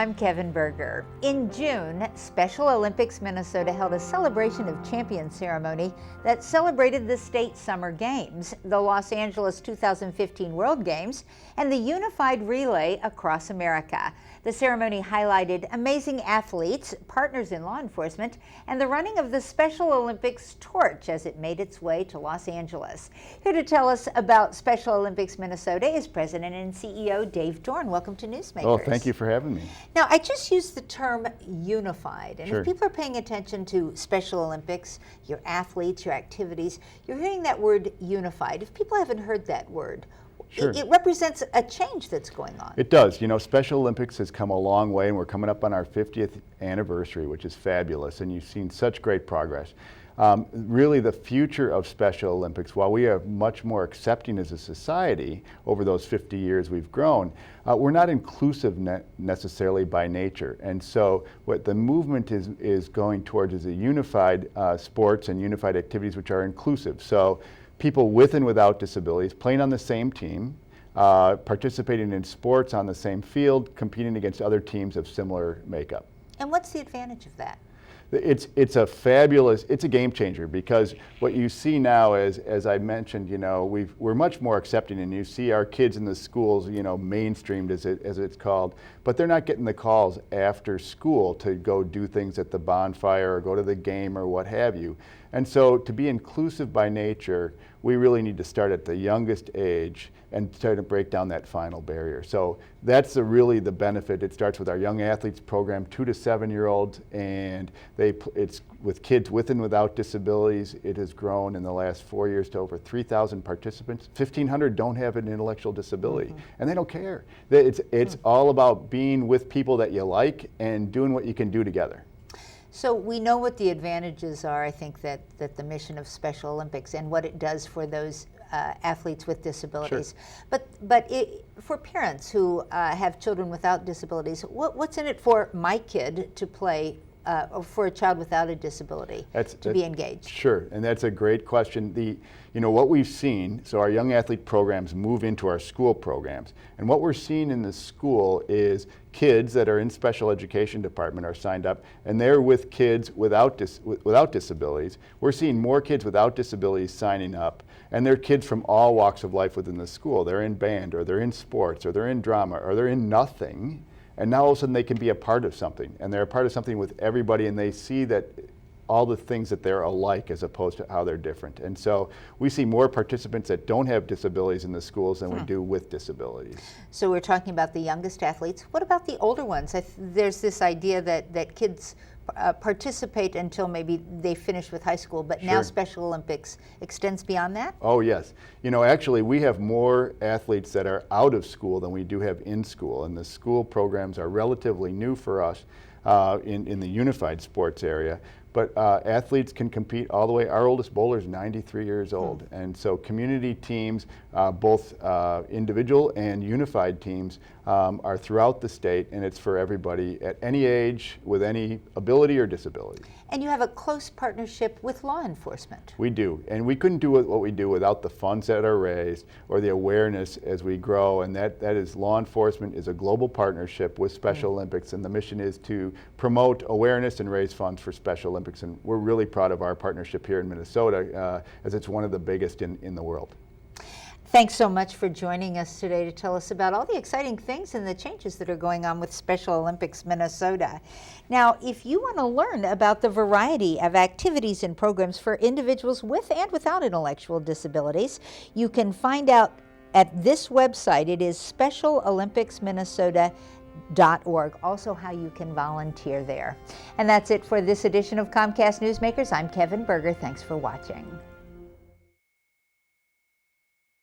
I'm Kevin Berger. In June, Special Olympics Minnesota held a celebration of champions ceremony that celebrated the state summer games, the Los Angeles 2015 World Games, and the unified relay across America. The ceremony highlighted amazing athletes, partners in law enforcement, and the running of the Special Olympics torch as it made its way to Los Angeles. Here to tell us about Special Olympics Minnesota is President and CEO Dave Dorn. Welcome to Newsmakers. Well, thank you for having me. Now, I just used the term unified, and Sure. if people are paying attention to Special Olympics, your athletes, your activities, you're hearing that word unified. If people haven't heard that word, Sure. it represents a change that's going on. It does. You know, Special Olympics has come a long way, and we're coming up on our 50th anniversary, which is fabulous, and you've seen such great progress. Really, the future of Special Olympics, while we are much more accepting as a society over those 50 years we've grown, we're not inclusive necessarily by nature. And so what the movement is going towards is a unified sports and unified activities which are inclusive. So people with and without disabilities playing on the same team, participating in sports on the same field, competing against other teams of similar makeup. And what's the advantage of that? It's a game changer, because what you see now is, as I mentioned, you know, we're much more accepting, and you see our kids in the schools, you know, mainstreamed as it's called, but they're not getting the calls after school to go do things at the bonfire or go to the game or what have you. And so to be inclusive by nature, we really need to start at the youngest age and try to break down that final barrier. So that's really the benefit. It starts with our young athletes program, 2 to 7 year olds, and it's with kids with and without disabilities. It has grown in the last 4 years to over 3,000 participants. 1,500 don't have an intellectual disability, and they don't care. It's all about being with people that you like and doing what you can do together. So we know what the advantages are, I think, that the mission of Special Olympics and what it does for those athletes with disabilities. Sure. But for parents who have children without disabilities, what's in it for my kid to play, or for a child without a disability to be engaged? Sure, and that's a great question. You know, what we've seen, so our young athlete programs move into our school programs, and what we're seeing in the school is kids that are in special education department are signed up, and they're with kids without disabilities. We're seeing more kids without disabilities signing up, and they're kids from all walks of life within the school. They're in band, or they're in sports, or they're in drama, or they're in nothing, and now all of a sudden they can be a part of something, and they're a part of something with everybody, and they see that all the things that they're alike as opposed to how they're different. And so we see more participants that don't have disabilities in the schools than we do with disabilities. So we're talking about the youngest athletes. What about the older ones? There's this idea that kids participate until maybe they finish with high school, but now Special Olympics extends beyond that? Oh yes. You know, actually we have more athletes that are out of school than we do have in school, and the school programs are relatively new for us in the unified sports area. But athletes can compete all the way. Our oldest bowler is 93 years old. And so community teams, both individual and unified teams, are throughout the state, and it's for everybody at any age with any ability or disability. And you have a close partnership with law enforcement. We do, and we couldn't do what we do without the funds that are raised or the awareness as we grow, and that is law enforcement is a global partnership with Special Olympics, and the mission is to promote awareness and raise funds for Special Olympics, and we're really proud of our partnership here in Minnesota as it's one of the biggest in the world. Thanks so much for joining us today to tell us about all the exciting things and the changes that are going on with Special Olympics Minnesota. Now, if you want to learn about the variety of activities and programs for individuals with and without intellectual disabilities, you can find out at this website. It is specialolympicsminnesota.org. Also how you can volunteer there. And that's it for this edition of Comcast Newsmakers. I'm Kevin Berger. Thanks for watching.